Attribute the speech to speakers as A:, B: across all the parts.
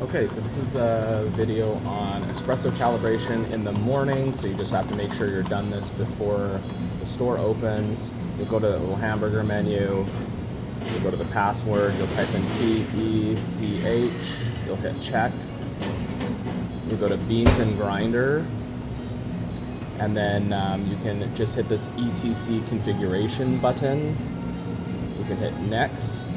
A: Okay, so this is a video on espresso calibration in the morning. So you just have to make sure you're done this before the store opens. You'll go to the little hamburger menu. You'll go to the password. You'll type in TECH. You'll hit check. You'll go to beans and grinder. And then you can just hit this ETC configuration button. You can hit next.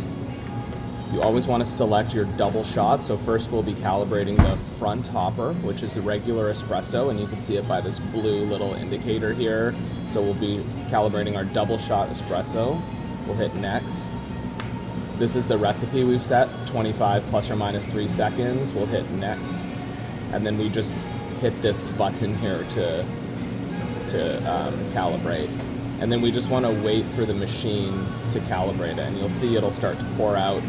A: You always want to select your double shot. So first we'll be calibrating the front hopper, which is the regular espresso, and you can see it by this blue little indicator here. So we'll be calibrating our double shot espresso. We'll hit next. This is the recipe we've set, 25 plus or minus 3 seconds. We'll hit next. And then we just hit this button here to calibrate. And then we just want to wait for the machine to calibrate it. And you'll see it'll start to pour out.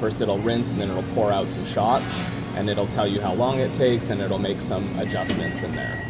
A: First it'll rinse and then it'll pour out some shots, and it'll tell you how long it takes, and it'll make some adjustments in there.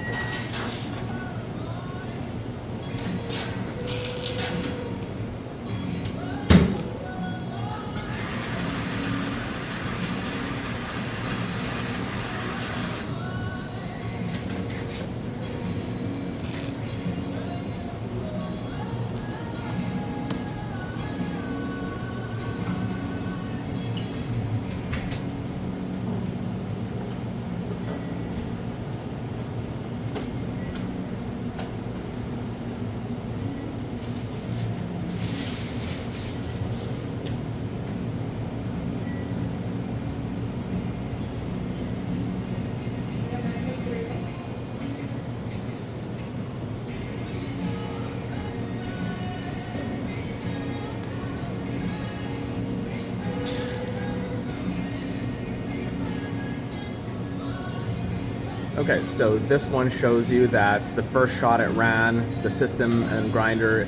A: Okay, so this one shows you that the first shot it ran, the system and grinder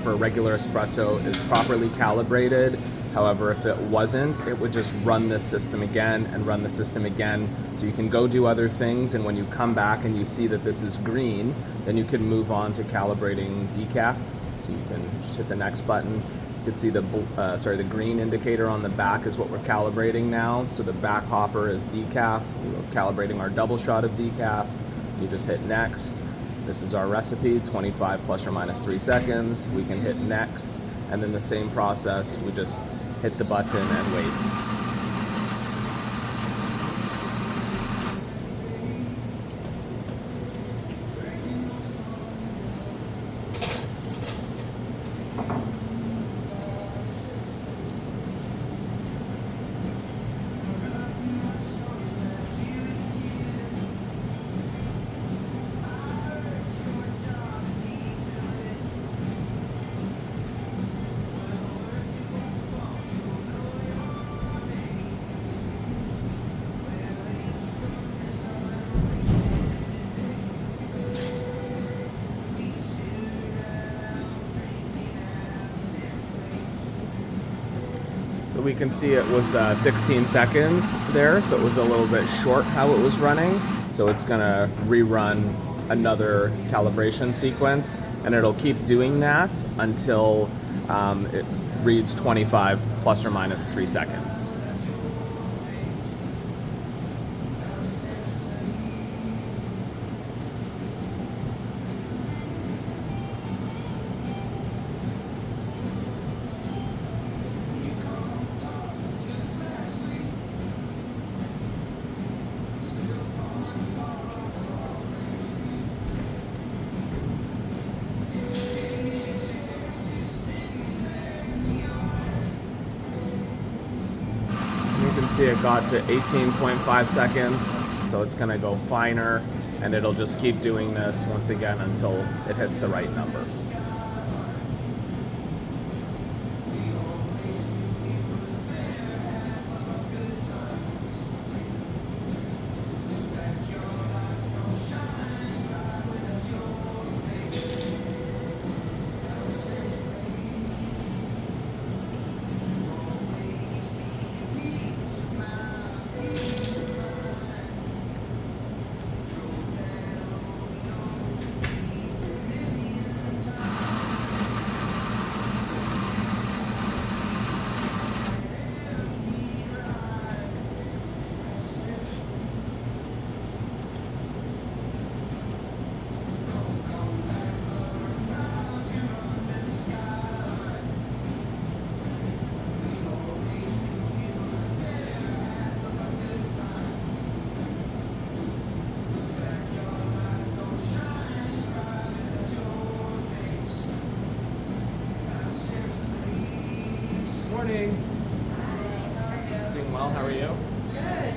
A: for regular espresso is properly calibrated. However, if it wasn't, it would just run this system again and run the system again. So you can go do other things, and when you come back and you see that this is green, then you can move on to calibrating decaf. So you can just hit the next button. You can see the green indicator on the back is what we're calibrating now. So the back hopper is decaf. We're calibrating our double shot of decaf. You just hit next. This is our recipe, 25 plus or minus 3 seconds. We can hit next, and then the same process, we just hit the button and wait. So we can see it was 16 seconds there, so it was a little bit short how it was running. So it's gonna rerun another calibration sequence, and it'll keep doing that until it reads 25 plus or minus 3 seconds. You can see it got to 18.5 seconds, so it's gonna go finer, and it'll just keep doing this once again until it hits the right number. well. How are you?
B: Good.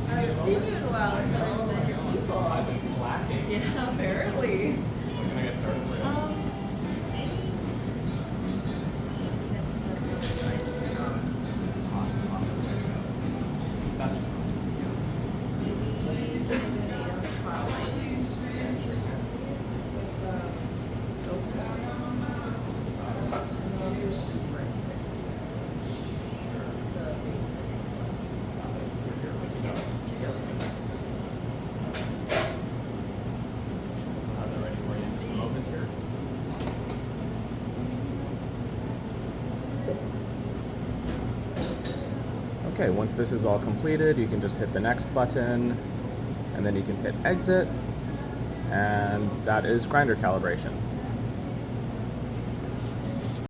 B: I haven't seen you in a while. It's nice that you're people.
A: I've been slacking.
B: Yeah, apparently.
A: When can I get started for you?
B: Maybe.
A: That's just Are they ready for you in just a moment here? Okay, once this is all completed, you can just hit the next button, and then you can hit exit, and that is grinder calibration.